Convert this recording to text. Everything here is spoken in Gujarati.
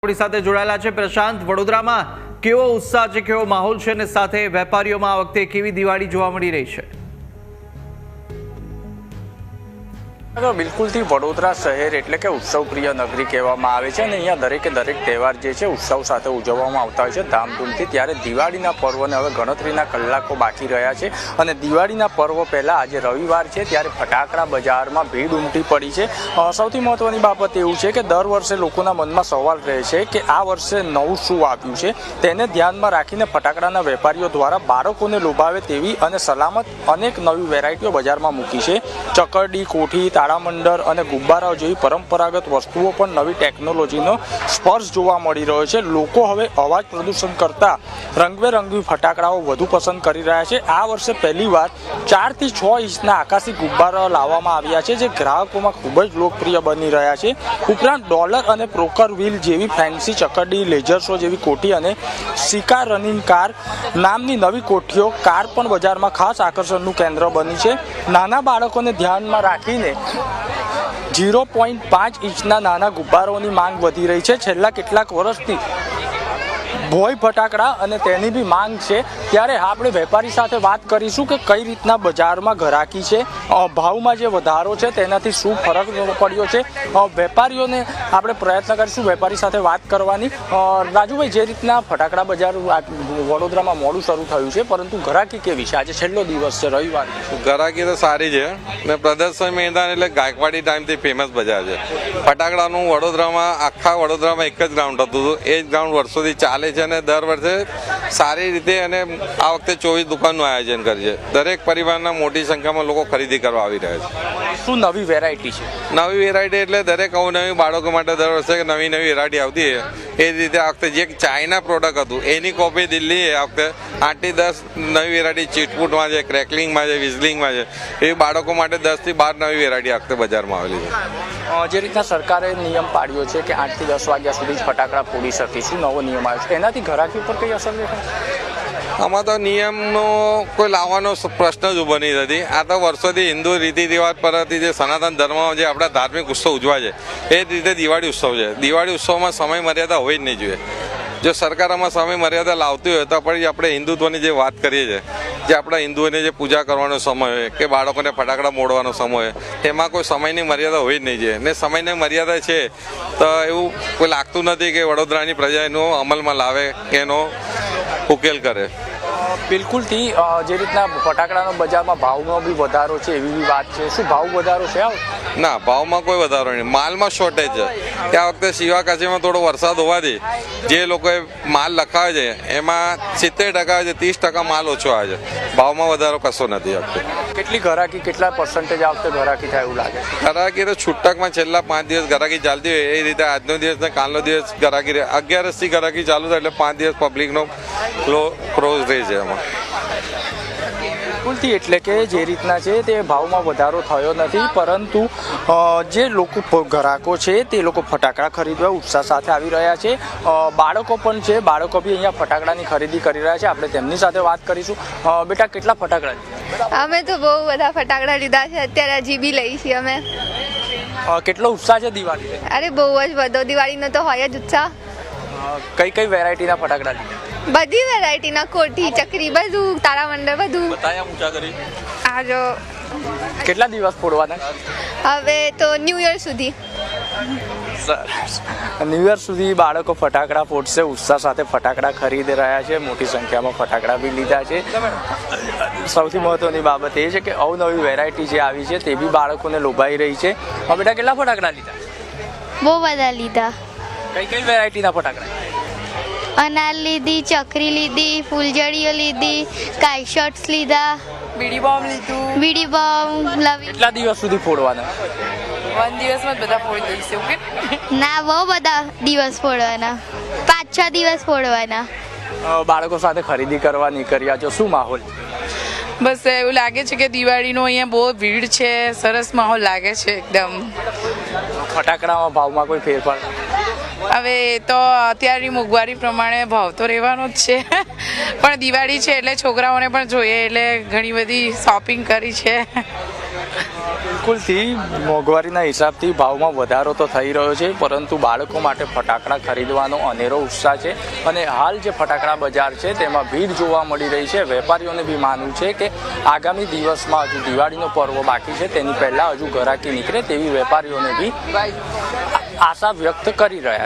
આપણી સાથે જોડાયેલા છે પ્રશાંત। વડોદરામાં કેવો ઉત્સાહ છે, કેવો માહોલ છે અને સાથે વેપારીઓમાં આ વખતે કેવી દિવાળી જોવા મળી રહી છે? બિલકુલથી વડોદરા શહેર એટલે કે ઉત્સવ પ્રિય નગરી કહેવામાં આવે છે અને અહીંયા દરેકે દરેક તહેવાર જે છે ઉત્સવ સાથે ઉજવવામાં આવતા હોય છે ધામધૂમથી। ત્યારે દિવાળીના પર્વને હવે ગણતરીના કલાકો બાકી રહ્યા છે અને દિવાળીના પર્વ પહેલાં આજે રવિવાર છે ત્યારે ફટાકડા બજારમાં ભીડ ઉમટી પડી છે। સૌથી મહત્વની બાબત એવું છે કે દર વર્ષે લોકોના મનમાં સવાલ રહે છે કે આ વર્ષે નવું શું આવ્યું છે, તેને ધ્યાનમાં રાખીને ફટાકડાના વેપારીઓ દ્વારા બાળકોને લોભાવે તેવી અને સલામત અનેક નવી વેરાયટીઓ બજારમાં મૂકી છે। ચકરડી, કોઠી, તાળામંડળ અને ગુબ્બારાઓ જેવી પરંપરાગત વસ્તુઓ પણ નવી ટેકનોલોજીનો સ્પર્શ જોવા મળી રહ્યો છે। લોકો હવે અવાજ પ્રદૂષણ કરતા રંગબેરંગી ફટાકડાઓ વધુ પસંદ કરી રહ્યા છે। આ વર્ષે પહેલીવાર 4 થી 6 ઇંચના આકાશી ગુબ્બારાઓ લાવવામાં આવ્યા છે જે ગ્રાહકોમાં ખૂબ જ લોકપ્રિય બની રહ્યા છે। ઉપરાંત ડોલર અને પ્રોકર વ્હીલ જેવી ફેન્સી ચકરડી, લેઝર શો જેવી કોઠી અને સિકા રનિંગ કાર નામની નવી કોઠીઓ કાર પણ બજારમાં ખાસ આકર્ષણનું કેન્દ્ર બની છે। નાના બાળકોને ધ્યાનમાં રાખીને 0.5 ઇંચના નાના ગુબ્બારાઓની માંગ વધી રહી છે। છેલ્લા કેટલાક વર્ષથી ભોય ફટાકડા અને તેની બી માંગ છે। ત્યારે આપણે વેપારી સાથે વાત કરીશું કે કઈ રીતના બજારમાં ઘરાકી છે, ભાવમાં જે વધારો છે તેનાથી શું ફરક પડ્યો છે। વેપારીઓને આપણે પ્રયત્ન કરીશું વેપારી સાથે વાત કરવાની। રાજુભાઈ, જે રીતના ફટાકડા બજાર વડોદરામાં મોડું શરૂ થયું છે પરંતુ ઘરાકી કેવી છે? આજે છેલ્લો દિવસ છે, રવિવાર। ઘરાકી તો સારી છે ને પ્રદર્શન મેદાન એટલે ગાયકવાડી ટાઈમથી ફેમસ બજાર છે। ફટાકડાનું વડોદરામાં આખા વડોદરામાં એક જ ગ્રાઉન્ડ હતું, એ જ ગ્રાઉન્ડ વર્ષોથી ચાલે છે અને દર વર્ષે સારી રીતે અને આ વખતે 24 દુકાનનું આયોજન કરે છે। દરેક પરિવારના મોટી સંખ્યામાં લોકો ખરીદી કરવા આવી રહ્યા છે। શું નવી વેરાયટી છે? નવી વેરાયટી એટલે દરેક અવનવી બાળકો માટે દર વર્ષે નવી નવી વેરાયટી આવતી છે। એ જ રીતે આ વખતે જે ચાઇના પ્રોડક્ટ હતું એની કોપી દિલ્હી આ વખતે 8 થી 10 નવી વેરાયટી ચીટફૂટમાં છે, ક્રેકલિંગમાં છે, વિઝલિંગમાં છે, એ બાળકો માટે 10 થી 12 નવી વેરાયટી આ વખતે બજારમાં આવેલી છે। જે રીતના સરકારે નિયમ પાડ્યો છે કે 8 થી 10 વાગ્યા સુધી જ ફટાકડા ફોડી શકીશું, નવો નિયમ આવ્યો છે, એનાથી ઘરાકી ઉપર કઈ અસર દેખાય? આમાં તો નિયમનો કોઈ લાવવાનો પ્રશ્ન જ ઊભો નહીં થતી। આ તો વર્ષોથી હિન્દુ રીતિ રિવાજ પરથી જે સનાતન ધર્મમાં જે આપણા ધાર્મિક ઉત્સવ ઉજવાય છે એ જ રીતે દિવાળી ઉત્સવ છે। દિવાળી ઉત્સવમાં સમય મર્યાદા હોય જ નહીં જોઈએ। જો સરકાર આમાં સમય મર્યાદા લાવતી હોય તો પછી આપણે હિન્દુત્વની જે વાત કરીએ છીએ, જે આપણા હિન્દુઓને જે પૂજા કરવાનો સમય હોય કે બાળકોને ફટાકડા મોડવાનો સમય હોય, એમાં કોઈ સમયની મર્યાદા હોય જ નહીં જોઈએ। ને સમયની મર્યાદા છે તો એવું કોઈ લાગતું નથી કે વડોદરાની પ્રજા એનો અમલમાં લાવે કે એનો ઉકેલ કરે। બિલકુલથી જે રીતના ફટાકડાનો બજારમાં ભાવમાં બી વધારો છે એવી બી વાત છે, શું ભાવ વધારો છે? ના, ભાવમાં કોઈ વધારો નહીં, માલમાં શોર્ટેજ છે। કે આ વખતે શિવાકાશીમાં થોડો વરસાદ હોવાથી જે લોકોએ માલ લખાવે છે એમાં 70% છે, 30% માલ ઓછો આવે છે। ભાવમાં વધારો કશો નથી આ વખતે। કેટલી ઘરાકી, કેટલા પર્સન્ટેજ આ વખતે ઘરાકી થાય એવું લાગે છે? ઘરાકી તો છૂટકમાં છેલ્લા 5 દિવસ ઘરાકી ચાલતી હોય એ રીતે આજનો દિવસ ને કાલનો દિવસ ઘરાકી રહે। 11 થી ઘરાકી ચાલુ થાય એટલે 5 દિવસ પબ્લિકનો ક્રોઝ રહે છે એમાં। બિલકુલથી એટલે કે જે રીતના છે તે ભાવમાં વધારો થયો નથી પરંતુ જે લોકો ગ્રાહકો છે તે લોકો ફટાકડા ખરીદવા ઉત્સાહ સાથે આવી રહ્યા છે। બાળકો પણ છે, બાળકો બી અહીંયા ફટાકડાની ખરીદી કરી રહ્યા છે। આપણે તેમની સાથે વાત કરીશું। બેટા, કેટલા ફટાકડા લીધા? અમે તો બહુ બધા ફટાકડા લીધા છે, અત્યારે હજી બી લઈ છીએ અમે। કેટલો ઉત્સાહ છે દિવાળી? અરે બહુ જ બધો, દિવાળીનો તો હોય જ ઉત્સાહ। કઈ કઈ વેરાયટીના ફટાકડા લીધા? બધી વેરાયટીના, કોઠી, ચકરી, બધું, તારામંડળ, બધું। બતાયા ઊંચા કરી? આ જો કેટલા દિવસ ફોડવાના? હવે તો ન્યૂ યર સુધી। સરસ, ન્યૂ યર સુધી બાળકો ફટાકડા ફોડશે, ઉત્સાહ સાથે ફટાકડા ખરીદી રહ્યા છે, મોટી સંખ્યામાં ફટાકડા બી લીધા છે। સૌથી મહત્વની બાબત એ છે કે અવનવી વેરાયટી જે આવી છે તે બી બાળકોને લોભાઈ રહી છે। બેટા, કેટલા ફટાકડા લીધા? બહુ બધા લીધા। કઈ કઈ વેરાયટીના ફટાકડા? અનાર લીધી, ચકરી લીધી, ફૂલજડીઓ લીધી, કાઈ શોટ્સ લીધા, બીડી બોમ્બ લીધું, બીડી બોમ્બ લવી। કેટલા દિવસ સુધી ફોડવાના? 1 દિવસમાં જ બધા ફોડી દઈશું કે ના, બહુ બધા દિવસ ફોડવાના, 5-6 દિવસ ફોડવાના। બાળકો સાથે ખરીદી કરવા નીકળ્યા છો, શું માહોલ? બસ એવું લાગે છે કે દિવાળીનો અહીંયા બહુ ભીડ છે, સરસ માહોલ લાગે છે એકદમ। ફટાકડામાં ભાવમાં કોઈ ફેરફાર? હવે તો અત્યારની મોંઘવારી પ્રમાણે ભાવ તો રહેવાનો જ છે પણ દિવાળી છે એટલે છોકરાઓને પણ જોઈએ એટલે ઘણી બધી શોપિંગ કરી છે। બિલકુલથી મોંઘવારીના હિસાબથી ભાવમાં વધારો તો થઈ રહ્યો છે, પરંતુ બાળકો માટે ફટાકડા ખરીદવાનો અનેરો ઉત્સાહ છે અને હાલ જે ફટાકડા બજાર છે તેમાં ભીડ જોવા મળી રહી છે. વેપારીઓને બી માનવું છે કે આગામી દિવસમાં હજુ દિવાળીનો પર્વ બાકી છે, તેની પહેલાં હજુ ઘરાકી નીકળે તેવી વેપારીઓને બી આશા વ્યક્ત કરી રહ્યા છે.